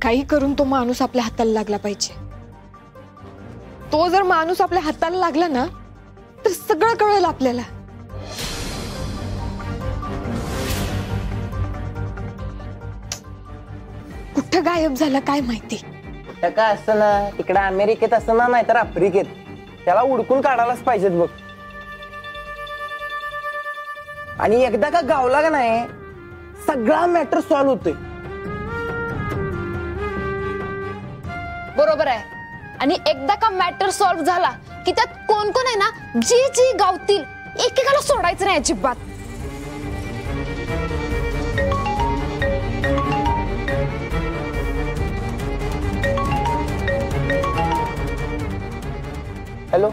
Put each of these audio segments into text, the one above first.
काही करून तो माणूस आपल्या हाताला लागला पाहिजे. तो जर माणूस आपल्या हाताला लागला ना तर सगळं कळेल आपल्याला. कुठं गायब झाला काय माहिती. काय असतं ना तिकडे अमेरिकेत असं ना नाहीतर आफ्रिकेत, त्याला उडकून काढायलाच पाहिजेत बघ. आणि एकदा का गावला का नाही सगळा मॅटर सॉल्व्ह होतोय. बरोबर आहे. आणि एकदा का मॅटर सॉल्व्ह झाला की त्यात कोण कोण आहे ना जी जी गावतील एकेकाला सोडायचं नाही अजिबात. हॅलो.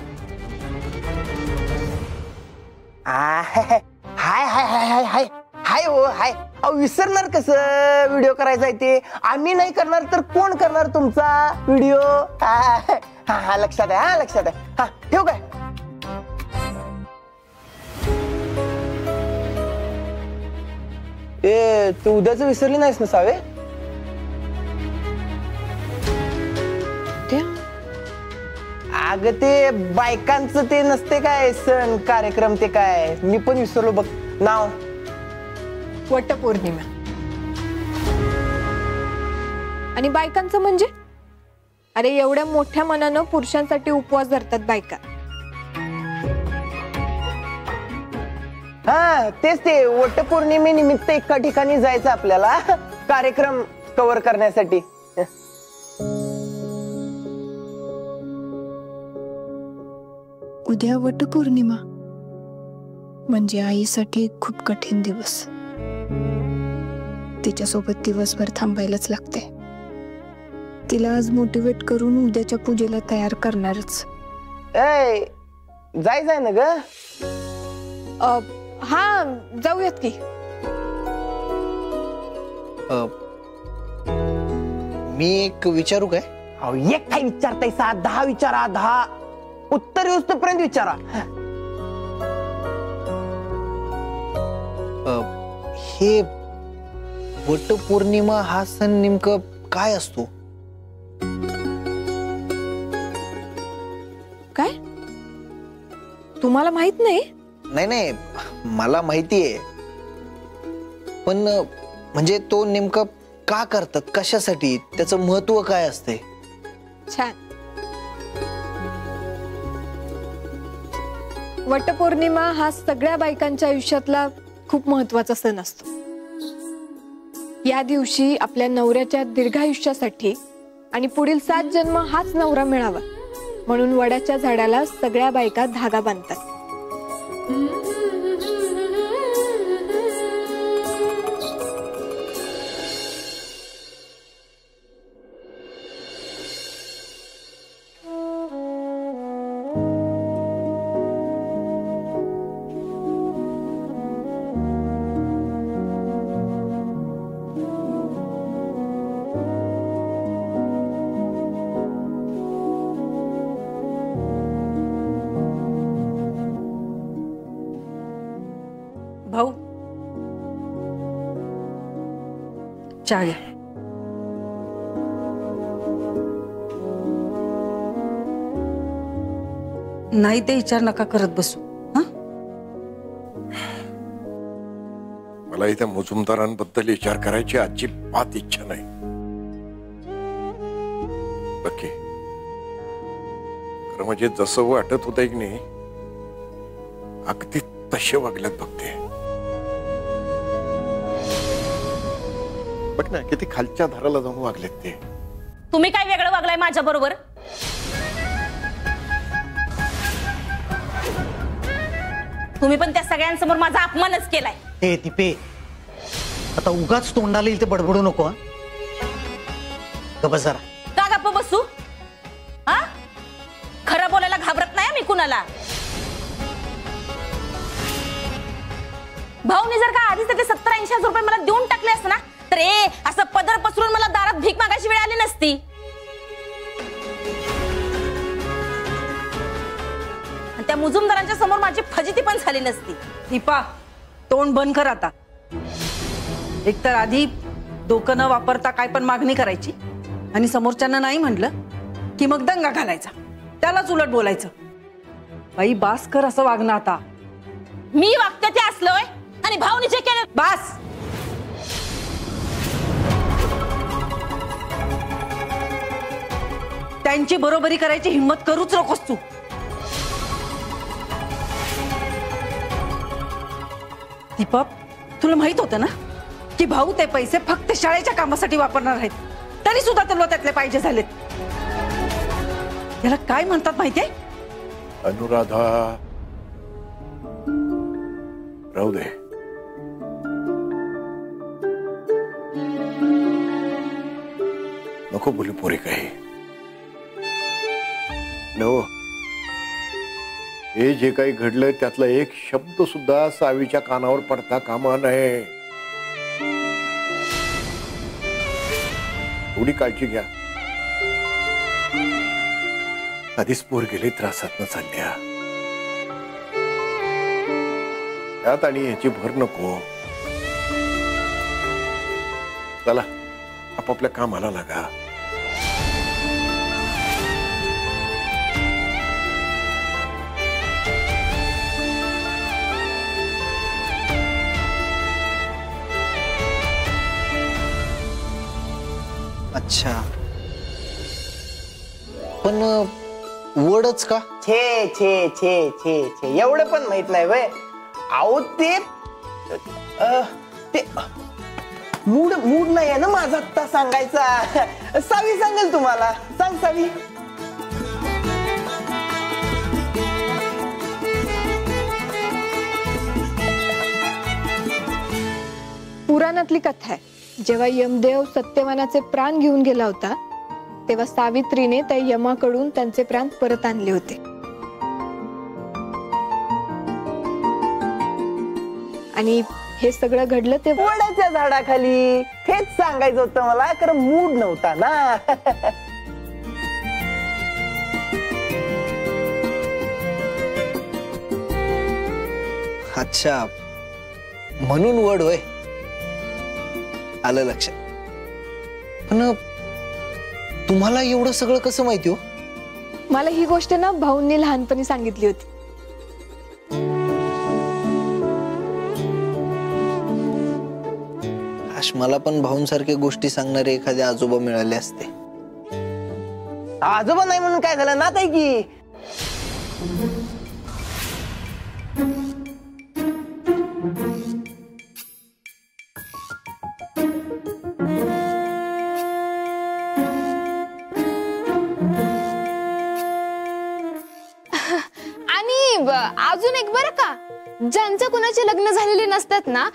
हाय हाय हाय हाय हाय हाय हो हाय. विसरणार कसं व्हिडिओ करायचा ते. आम्ही नाही करणार तर कोण करणार तुमचा व्हिडिओ. हा हा लक्षात आहे. हा लक्षात आहे. हा ठेवू काय. ए तू उद्याच विसरली नाहीस ना सावे. अगं ते बायकांचं ते नसते काय सण कार्यक्रम ते काय मी पण विसरलो बघ नाव. वटपौर्णिमा. आणि बायकांचं म्हणजे अरे एवढ्या मोठ्या मनानं पुरुषांसाठी उपवास धरतात बायका. हा तेच ते वटपौर्णिमेनिमित्त एका ठिकाणी जायचं आपल्याला कार्यक्रम कव्हर करण्यासाठी. उद्या वटपौर्णिमा म्हणजे आईसाठी खूप कठीण दिवस. तिच्यासोबत दिवसभर थांबायलाच लागते. तिला आज मोटिवेट करून उद्याच्या पूजेला तयार करणारच. ए जायचंय ना ग. हा जाऊयात की. मी एक विचारू काय. अहो एक काय विचारताय 10 विचारा 10 उत्तर येऊस पर्यंत विचारा. हे वटपौर्णिमा हा सण नेमकं काय असतो. काय तुम्हाला माहित नाही. नाही नाही मला माहितीये पण म्हणजे तो नेमकं का करतात कशासाठी त्याचं महत्व काय असते. छान. वटपौर्णिमा हा सगळ्या बायकांच्या आयुष्यातला खूप महत्वाचा सण असतो. या दिवशी आपल्या नवऱ्याच्या दीर्घायुष्यासाठी आणि पुढील 7 जन्म हाच नवरा मिळावा म्हणून वडाच्या झाडाला सगळ्या बायका धागा बांधतात. भाऊ चहा घ्या. नाही ते विचार नका करत बसू. मला इथे मुजुमदारांबद्दल विचार करायची अजिबात इच्छा नाही. बाकी खरं म्हणजे जसं वाटत होतं की नाही अगदी तसे वागल्यात बघते. बघ ना किती खालच्या धाराला जाऊन वागलेत ते. तुम्ही काय वेगळं वागलाय माझ्या बरोबर. तुम्ही पण त्या सगळ्यांसमोर माझा अपमानच केलाय. ए दीपे आता उगाच तोंडाला इथे बडबडू नको. गप्प जरा. का गप्प बसू. हा खरं बोलायला घाबरत नाही मी कुणाला. भाऊनी जर का आधीच त्याचे 70-80 रुपये मला देऊन टाकले असते ना तर असं पदर पसरून मला दारात भीक मागायची वेळ आली नसती. त्या मुजुमदारांच्या समोर माझी फजिती पण झाली नसती. दीपा तोंड बंद कर आता. एकतर आधी डोकं न वापरता काय पण मागणी करायची आणि समोरच्यांना नाही म्हटलं की मग दंगा घालायचा, त्यालाच उलट बोलायचं. बाई बास कर असं वागणं आता. मी वागते ते असलोय आणि भाऊनी जे केलं. बास. त्यांची बरोबरी करायची हिम्मत करूच नकोस तू. दीपक, तुला माहित होतं ना की भाऊ ते पैसे फक्त शाळेच्या कामासाठी वापरणार आहेत, तरी सुद्धा तुला त्यातले पाहिजे झालेत. याला काय म्हणतात माहितीये? अनुराधा, राहू दे. नको बोलू पोरी काही. नो, हे जे काही घडलंय त्यातला एक शब्द सुद्धा सावीच्या कानावर पडता कामा नये. थोडी काळजी घ्या. आधीच पोर गेले त्रासात न चालल्या, त्यात आणि याची भर नको. चला आपापल्या कामाला लागा. अच्छा, पण वडच का? छे छे छे छे छे एवढं पण माहित नाही वय. अहो ते मूड मूड नाही आहे ना माझा आत्ता सांगायचा. सावी सांगेल तुम्हाला. सांग सावी. पुराणातली कथा आहे. जेव्हा यमदेव सत्यवानाचे प्राण घेऊन गेला होता तेव्हा सावित्रीने त्या यमाकडून त्यांचे प्राण परत आणले होते. आणि हे सगळं घडलं ते वडाच्या झाडाखाली. हेच सांगायचं होतं मला, कारण मूड नव्हता ना. अच्छा, म्हणून वड होय. आलं लक्षात. पण तुम्हाला एवढं सगळं कसं माहिती हो? मला ही गोष्ट ना भाऊंनी लहानपणी सांगितली होती. मला पण भाऊंसारख्या गोष्टी सांगणारे एखादे आजोबा मिळाले असते. आजोबा नाही म्हणून काय झालं ना ताई की. अजून एक बरं का, ज्यांच्या कुणाचे लग्न झालेले नसतात ना,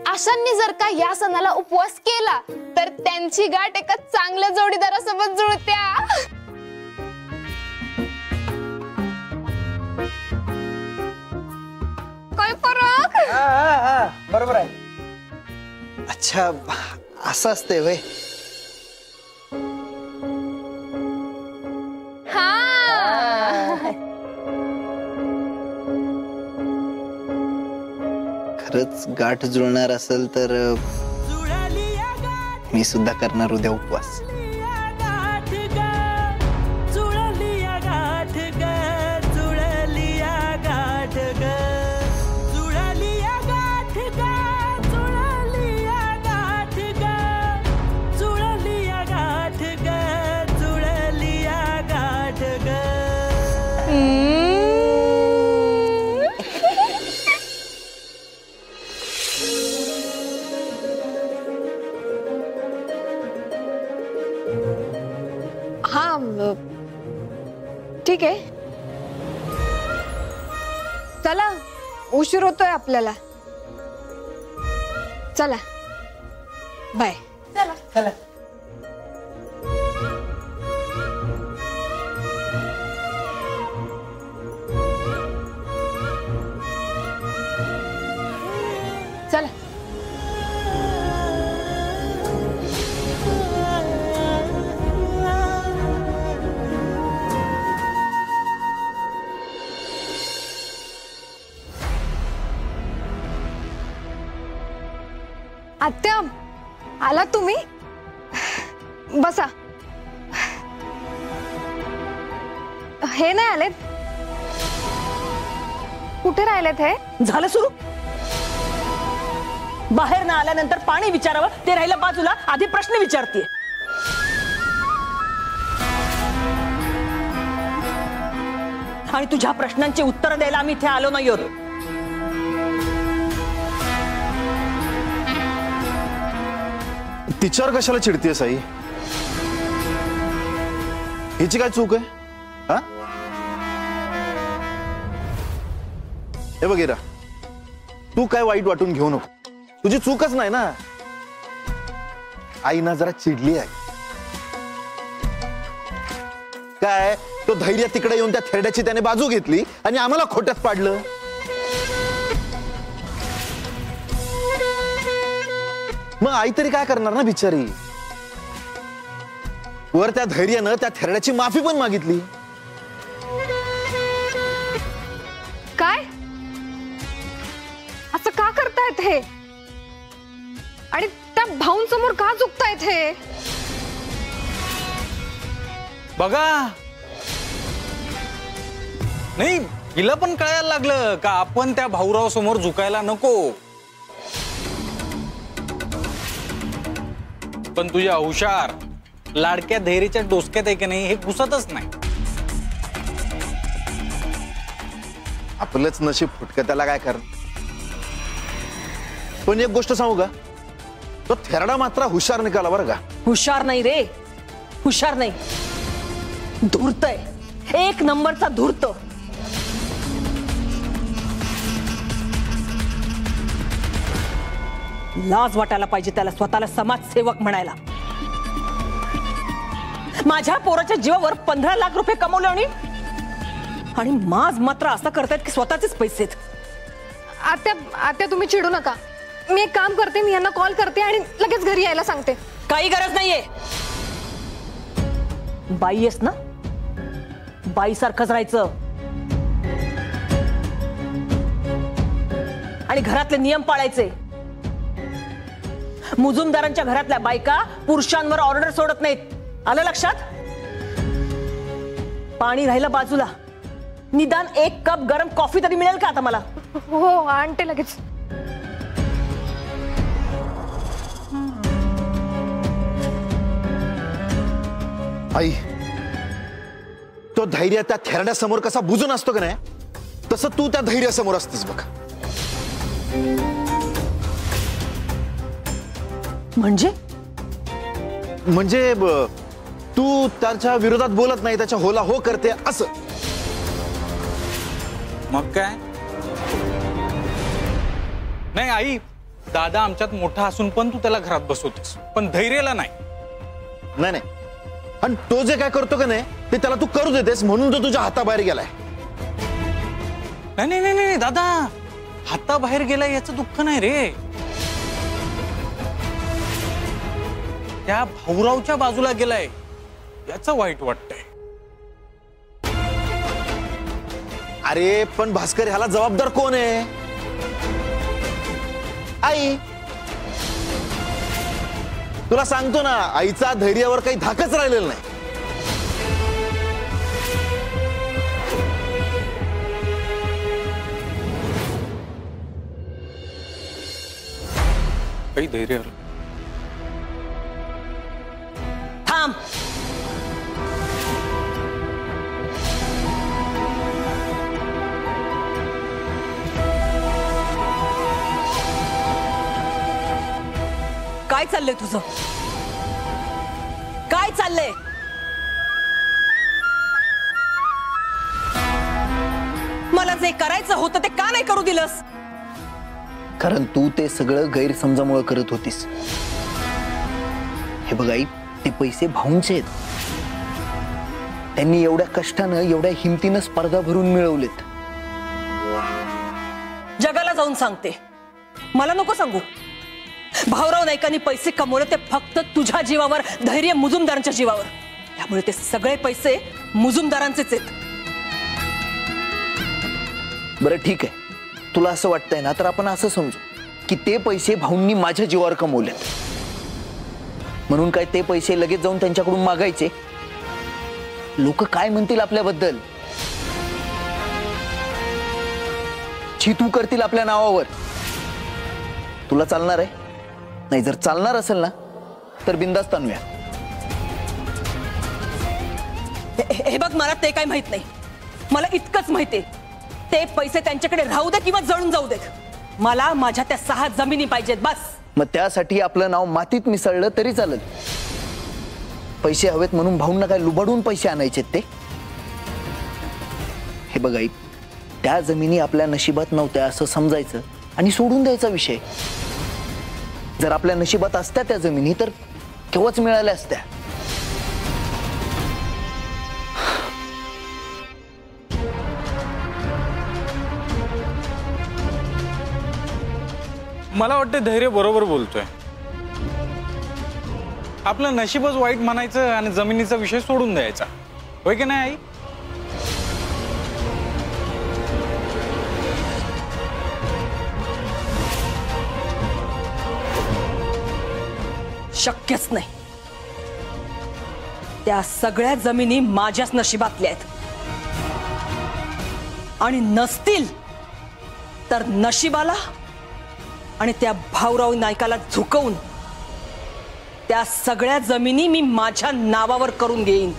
अशांनी जर का या सणाला उपवास केला तर त्यांची गाठ एका चांगल्या जोडीदारासोबत जुळत्या. काय फरक? बरोबर आहे. अच्छा, असं असते वय. खरंच गाठ जुळणार असेल तर मी सुद्धा करणार उद्या उपवास. ठीक आहे, चला उशीर होतोय आपल्याला. चला बाय. चला चला. चला. आत्या, आला तुम्ही? बसा. हे नाही आलेत. कुठे राहिलेत हे? झालं सुरू. बाहेर न आल्यानंतर पाणी विचारावं ते राहिलं बाजूला, आधी प्रश्न विचारते. आणि तुझ्या प्रश्नांची उत्तर द्यायला आम्ही इथे आलो नाही आहोत. तिच्यावर कशाला चिडतीयस आई? हिची काय चूक आहे? हा, हे बघ इरा, तू काय वाईट वाटून घेऊ नको. तुझी चूकच नाही ना. आई ना जरा चिडली आहे. काय तो धैर्य तिकडे येऊन त्या थेरड्याची त्याने बाजू घेतली आणि आम्हाला खोट्यात पाडलं. मग आई तरी काय करणार ना बिचारी. वर त्या धैर्यानं त्या थेरड्याची माफी पण मागितली. काय असं का करतायत हे? आणि त्या भाऊंसमोर का चुकतायत हे? बघा, नाही हिला पण कळायला लागलं का आपण त्या भाऊराव समोर झुकायला नको. पण तुझ्या हुशार लाडक्या धैर्याच्या डोसक्यात आहे की नाही हे घुसतच नाही. आपलंच नशीब फुटकं, त्याला काय कर. पण एक गोष्ट सांगू का, तो थेरडा मात्र हुशार निघाला बरं का. हुशार नाही रे, हुशार नाही, धूर्त आहे. एक नंबरचा धूर्त. लाज वाटायला पाहिजे त्याला स्वतःला समाजसेवक म्हणायला. माझ्या पोराच्या जीवावर 15 लाख रुपये कमवले आणि माज मात्र असं करतायत की स्वतःचेच पैसे. आत्या तुम्ही चिडू नका. मी एक काम करते, मी यांना कॉल करते आणि लगेच घरी यायला सांगते. काही गरज नाहीये. बाई आहेस ना, बाई सारखंच राहायचं आणि घरातले नियम पाळायचे. मुजुमदारांच्या घरातल्या बायका पुरुषांवर ऑर्डर सोडत नाहीत. आलं लक्षात? पाणी राहिलं बाजूला, निदान 1 कप गरम कॉफी तरी मिळेल का आता मला? हो आणते लगेच. आई, तो धैर्य त्या थेरड्यासमोर कसा बुजून असतो का नाही, तसं तू त्या धैर्यासमोर असतेस बघ. म्हणजे तू त्याच्या विरोधात बोलत नाही, त्याच्या होला हो करते असं. मग काय नाही आई, दादा आमच्यात मोठा असून पण तू त्याला घरात बसवतेस, पण धैर्याला नाही. नाही, आणि तो जे काय करतो का नाही ते त्याला तू करू देतेस म्हणून तो तुझ्या हाताबाहेर गेलाय. नाही नाही नाही दादा, हाताबाहेर गेलाय याचं दुःख नाही रे. त्या भाऊरावच्या बाजूला गेलाय याचं वाईट वाटतंय. अरे पण भास्कर, ह्याला जबाबदार कोण आहे? आई. तुला सांगतो ना, आईचा धैर्यावर काही धाकच राहिलेला नाही. काही धैर्य. थांब. काय चाललंय तुझं? काय चाललंय? मला जे करायचं होतं ते का नाही करू दिलंस? कारण तू ते सगळं गैरसमजामुळे करत होतीस. हे बघ आई, ते पैसे भाऊंचे आहेत. त्यांनी एवढ्या कष्टानं, एवढ्या हिमतीनं स्पर्धा भरून मिळवलेत. जगाला जाऊन सांगते, मला नको सांगू. भाऊराव नाईकांनी पैसे कमवले ते फक्त तुझ्या जीवावर, धैर्य मुजुमदारांच्या जीवावर. त्यामुळे ते सगळे पैसे मुजुमदारांचेच आहेत. बरं ठीक आहे, तुला असं वाटतंय ना, तर आपण असं समजू की ते पैसे भाऊंनी माझ्या जीवावर कमवलेत म्हणून काय ते पैसे लगेच जाऊन त्यांच्याकडून मागायचे लोक काय म्हणतील आपल्याबद्दल? तू करतील आपल्या नावावर. तुला चालणार आहे? नाही, जर चालणार असेल ना तर बिंदास्त आणूया. हे बघ, मला ते काय माहित नाही. मला इतकंच माहितीये, ते पैसे त्यांच्याकडे राहू दे किंवा जळून जाऊ देत, मला माझ्या त्या 6 जमिनी पाहिजेत बस. मग त्यासाठी आपलं नाव मातीत मिसळलं तरी चालेल. पैसे हवेत म्हणून भाऊंना काय लुबाडून पैसे आणायचे ते? हे बघ आई, त्या जमिनी आपल्या नशिबात नव्हत्या असं समजायचं आणि सोडून द्यायचा विषय. जर आपल्या नशिबात असत्या त्या जमिनी तर केव्हाच मिळाल्या असत्या. मला वाटतं धैर्य बरोबर बोलतोय. आपलं नशीबच वाईट म्हणायचं आणि जमिनीचा विषय सोडून द्यायचा, होय की नाही आई? शक्यच नाही. त्या सगळ्या जमिनी माझ्याच नशिबातल्या आहेत आणि नसतील तर नशिबाला आणि त्या भाऊराव नाईकाला झुकवून त्या सगळ्या जमिनी मी माझ्या नावावर करून घेईन.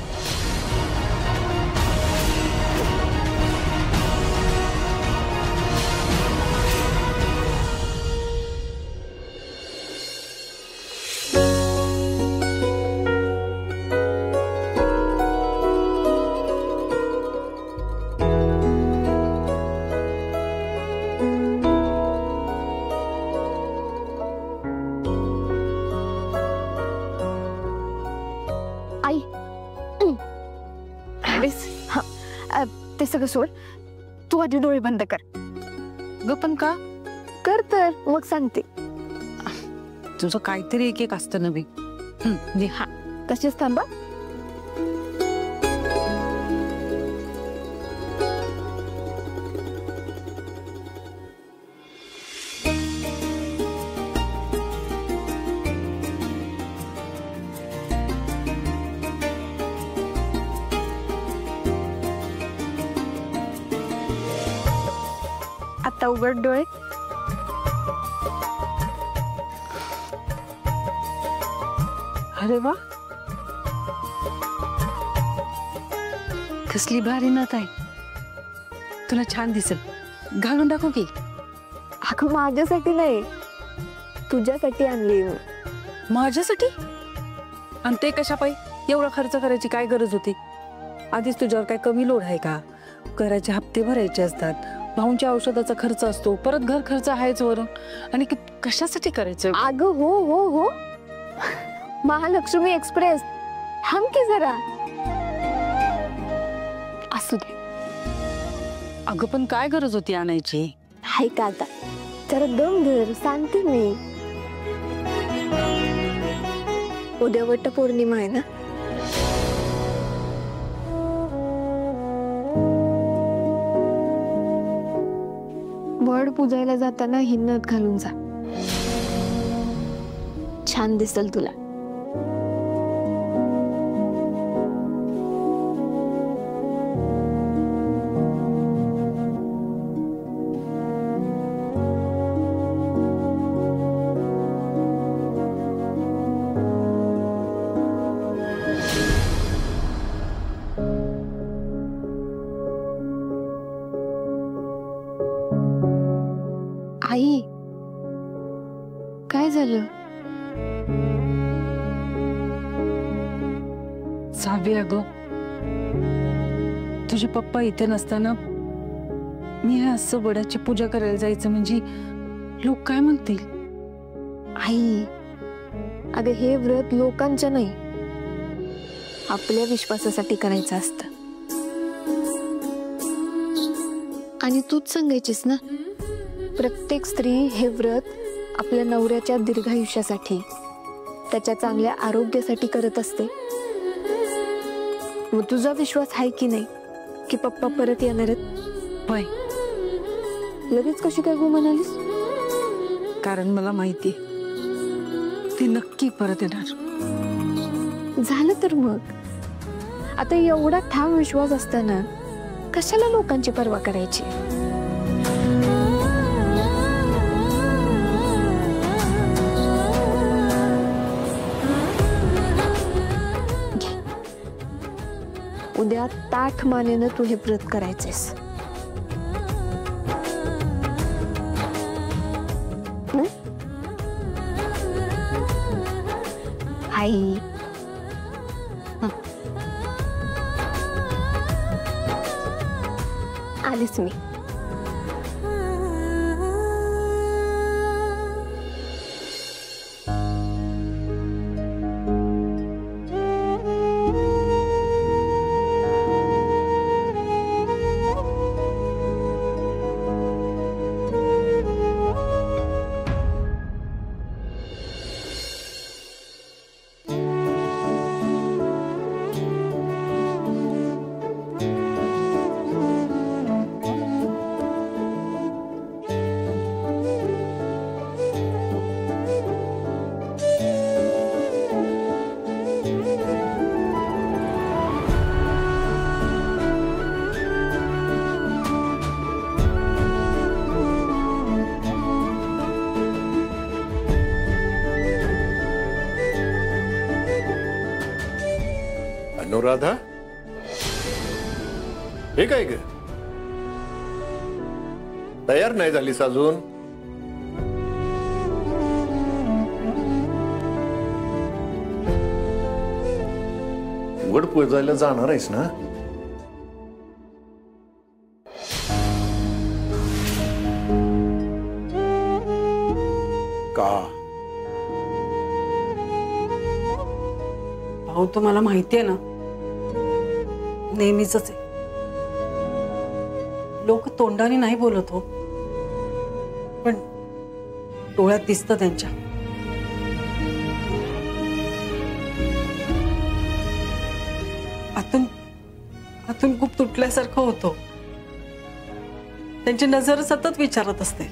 ते सगळं सोड, तू आधी डोळे बंद कर. ग पण का? कर तर मग सांगते. तुझं काहीतरी एक एक असतं नवी. हा, तसेच थांबा. आता उघड डोळे. अरे वा, कसली भारी नात आहे. तुला छान दिसेल, घालून टाकू की? अगं माझ्यासाठी नाही, तुझ्यासाठी आणली. माझ्यासाठी? आणि ते कशा पाहिजे? एवढा खर्च करायची काय गरज होती? आधीच तुझ्यावर काय कमी लोड आहे का? करायचे हप्ते भरायचे असतात, भाऊंच्या औषधाचा खर्च असतो, परत घर खर्च आहेच वरून, आणि कशासाठी करायचं? अगं हो हो हो, महालक्ष्मी एक्सप्रेस. थांब की जरा. असू दे. अगं पण काय गरज होती आणायची? हाय का, आता जरा दम धर, सांगते मी. उद्या वटपौर्णिमा आहे ना. वड पूजायला जाताना ही नथ घालून जा, छान दिसेल तुला. आई, काय झालं? सावी, अगं तुझे पप्पा इथे नसताना मी असं वडाची पूजा करायला जायचं म्हणजे लोक काय म्हणतील? आई, अगं हे व्रत लोकांच्या नाही, आपल्या विश्वासासाठी करायचं असतं. आणि तूच सांगायचीस ना, प्रत्येक स्त्री हे व्रत आपल्या नवऱ्याच्या दीर्घायुष्यासाठी, त्याच्या चांगल्या आरोग्यासाठी करत असते. मग तुझा विश्वास आहे की नाही की पप्पा परत येणार आहेत? होय. लगेच कशी काय गो म्हणालीस? कारण मला माहिती ते नक्की परत येणार. झालं तर मग आता एवढा ठाम विश्वास असताना कशाला लोकांची पर्वा करायची? उद्या ताठ मानेनं तू हे व्रत करायचेस. आई आलीच मी. अनुराधा, हे काय ग? तयार नाही झालीस अजून? वड पूजायला जाणार आहेस ना? का? भाऊ, तुम्हाला माहितीये ना, नेहमीच आहे. लोक तोंडाने नाही बोलत हो, पण डोळ्यात दिसतं त्यांच्या. आतून खूप तुटल्यासारखं होतं. त्यांची नजर सतत विचारत असते,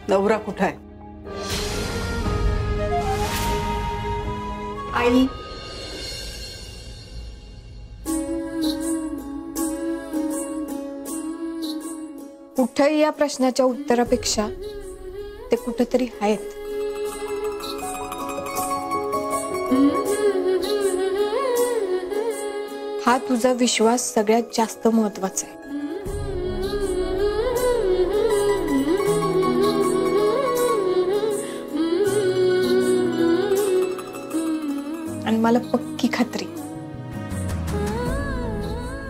नवरा कुठे आहे? आई, कुठेही या प्रश्नाच्या उत्तरापेक्षा ते कुठेतरी आहेत. हा तुझा विश्वास सगळ्यात जास्त महत्वाचा आहे. आणि मला पक्की खात्री,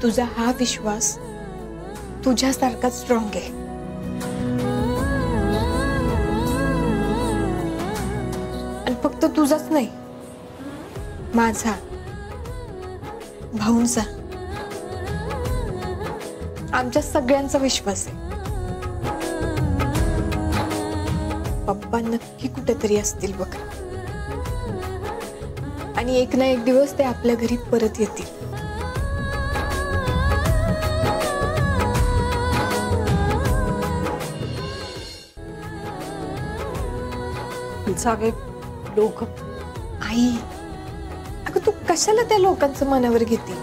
तुझा हा विश्वास तुझ्यासारखा स्ट्रॉंग आहे. आणि फक्त तुझाच नाही, माझा, भाऊंचा, आमच्या सगळ्यांचा विश्वास आहे. पप्पा नक्की कुठेतरी असतील बघ, आणि एक ना एक दिवस ते आपल्या घरी परत येतील. जावे लोक. आई, अगं तू कशाला त्या लोकांचं मनावर घेते?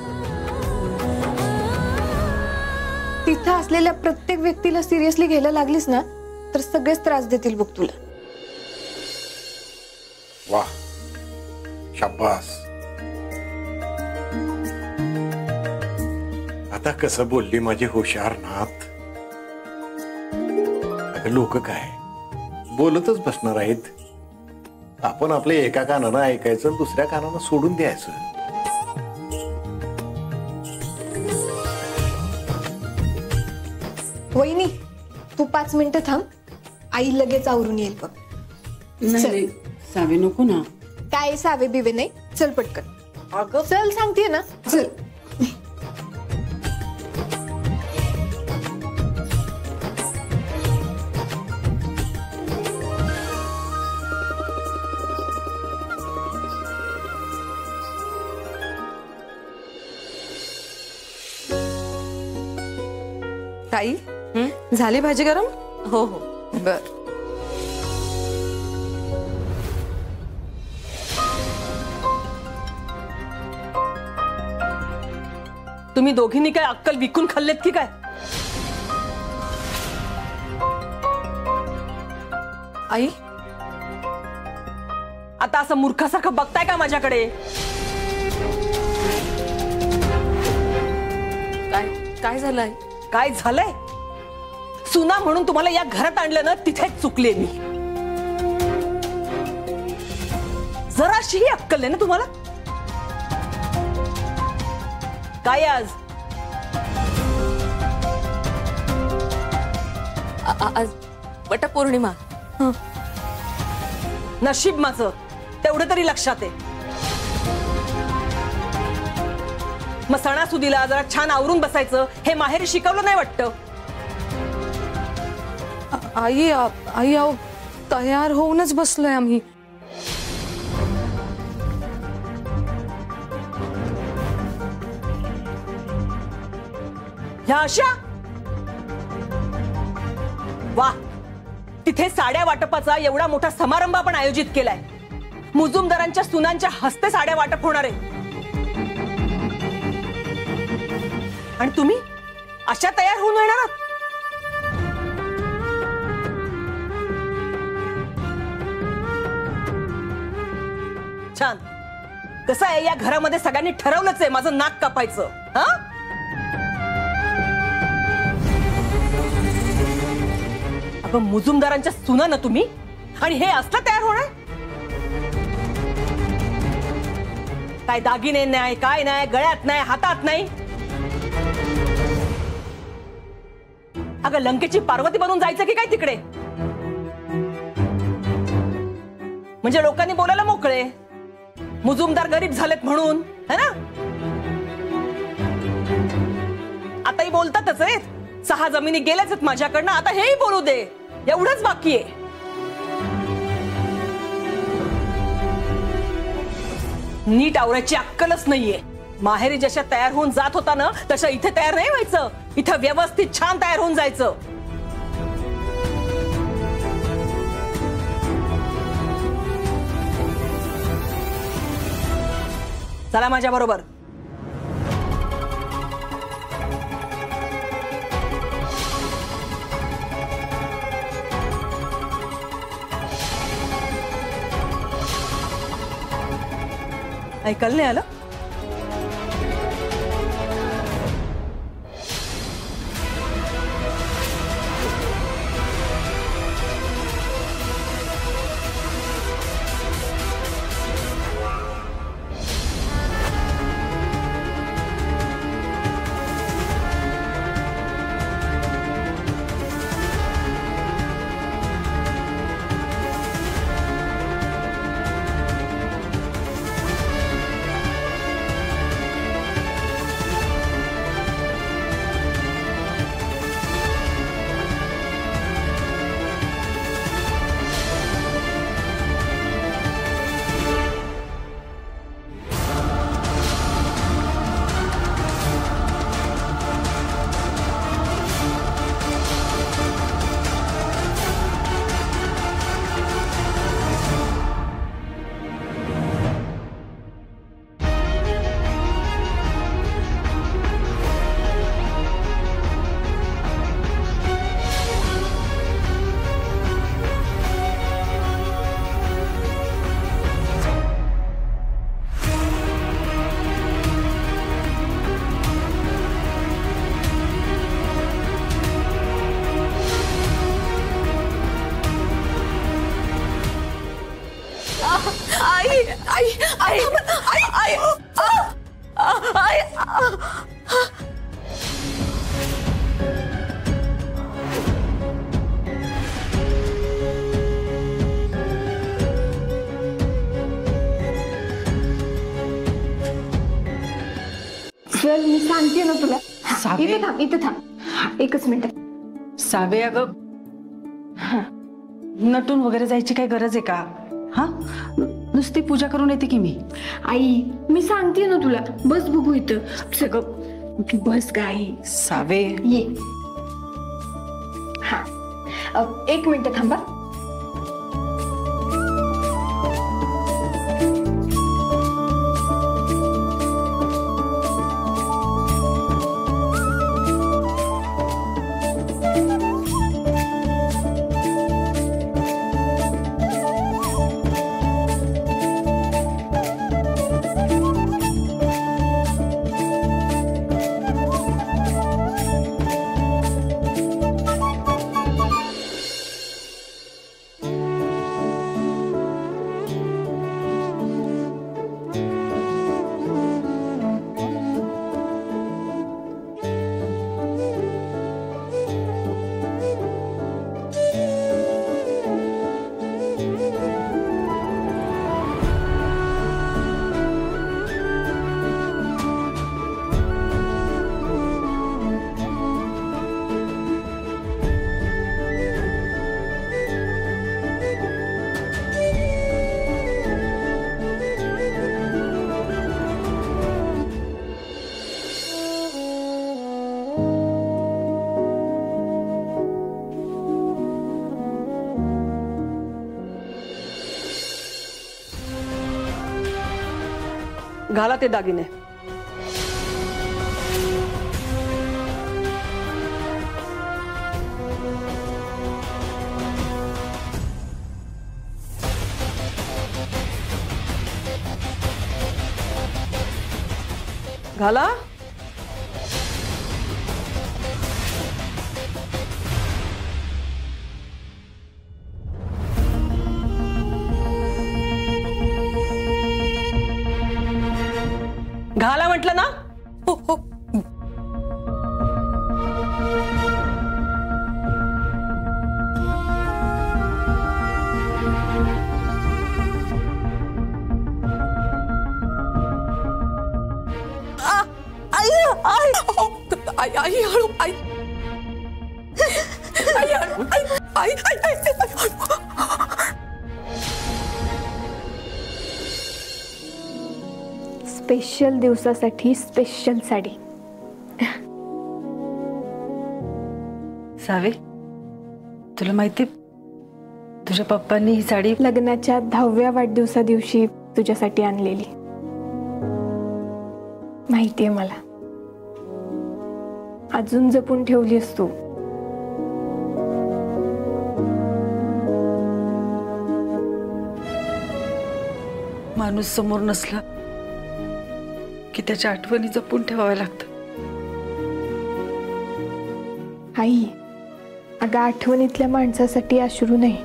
तिथं असलेल्या प्रत्येक व्यक्तीला सिरियसली घ्यायला लागलीस ना, तर सगळेच त्रास देतील बघ तुला. वाह, शाबास. आता कसं बोलली माझी हुशार नाथ. आता लोक काय बोलतच बसणार आहेत. आपण आपल्या एका कानानं ऐकायचं, दुसऱ्या कानानं सोडून द्यायचं. वहिनी, तू 5 मिनिटं थांब, आई लगेच आवरून येईल बघ. नाही सावे, नको ना. काय सावे बिवे नाही, चल पटकन. अगं चल, सांगते ना, चल. ताई, झाली भाजी गरम? हो हो. बर. तुम्ही दोघींनी काय अक्कल विकून खाल्लेत की काय? आई, आता असं मूर्खासारखं बघताय का माझ्याकडे? काय झालंय? काय झालंय? सुना म्हणून तुम्हाला या घरात आणलं ना, तिथेच चुकले मी. जराशीही अक्कल नाही ना तुम्हाला? काय आज आज वटपौर्णिमा. नशीब माझं तेवढं तरी लक्षात आहे. मग सणासुदीला जरा छान आवरून बसायचं हे माहेरी शिकवलं नाही वाटतं? आई अहो, तयार होऊनच बसलोय आम्ही. ह्या अशा वा, तिथे साड्या वाटपाचा एवढा मोठा समारंभ आपण आयोजित केलाय. मुजुमदारांच्या सुनांच्या हस्ते साड्या वाटप होणार आहे. आणि तुम्ही अशा तयार होऊन येणार आहात? छान. कसं आहे, या घरामध्ये सगळ्यांनी ठरवलंच आहे माझं नाक कापायचं. हा, अगं मुजुमदारांच्या सुना ना तुम्ही, आणि हे असलं तयार होणार? काय दागिने नाही, काय नाही, गळ्यात नाही, हातात नाही. अगं लंकेची पार्वती बनून जायचं की काय तिकडे? म्हणजे लोकांनी बोलायला मोकळे, मुजुमदार गरीब झालेत म्हणून, है ना? आताही बोलतातच आहेत, 6 जमिनी गेल्याच आहेत माझ्याकडनं, आता हेही बोलू दे, एवढंच बाकी आहे. नीट आवरायची अक्कलच नाहीये. माहेरी जशा तयार होऊन जात होता ना, तशा इथे तयार नाही व्हायचं. इथं व्यवस्थित छान तयार होऊन जायचं. चला माझ्या बरोबर. ऐकायला नाही आलं? चल मी सांगते ना तुला. इथे थांब 1 मिनिट. सावे, अगं नटून वगैरे जायची काय गरज आहे का? हा, नुसती पूजा करून येते की मी. आई मी सांगते ना तुला, बस बघू इथं सगळं. बस काय सावे, ये. हा 1 मिनिट थांबा. घाला ते दागिने. घाला. घाला म्हटलं ना. हो हो. आई हळू. आई हळू. आई स्पेशल दिवसासाठी स्पेशल साडी. सावे, तुला माहिती तुझ्या पप्पांनी ही साडी लग्नाच्या 10व्या वाढदिवसा दिवशी तुझ्यासाठी आणलेली. माहितीये मला, अजून जपून ठेवलीस तू. माणूस समोर नसला की त्याच्या आठवणी जपून ठेवाव्या लागतात. आई, अगं आठवणीतल्या माणसासाठी अश्रू नाही,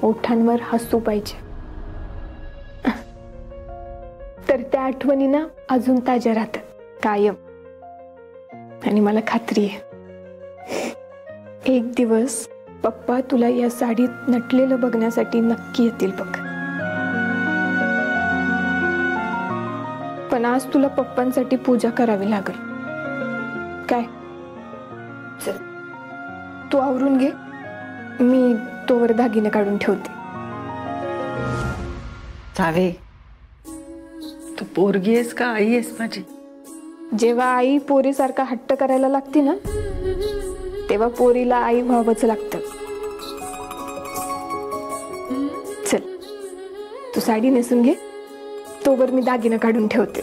ओठांवर हसू पाहिजे. तर त्या आठवणी ना अजून ताज्या राहतात कायम. आणि मला खात्री आहे एक दिवस पप्पा तुला या साडीत नटलेलं बघण्यासाठी नक्की येतील बघ. पण आज तुला पप्पांसाठी पूजा करावी लागेल. काय? चल तू आवरून घे, मी तोवर दागिने काढून ठेवते. सावे, तू पोरगी आहेस का आई आहेस माझी? जेव्हा आई पोरीसारखा हट्ट करायला लागते ना, तेव्हा पोरीला आई व्हावंच लागतं. चल तू साडी नेसून घे, तोवर मी दागिने काढून ठेवते.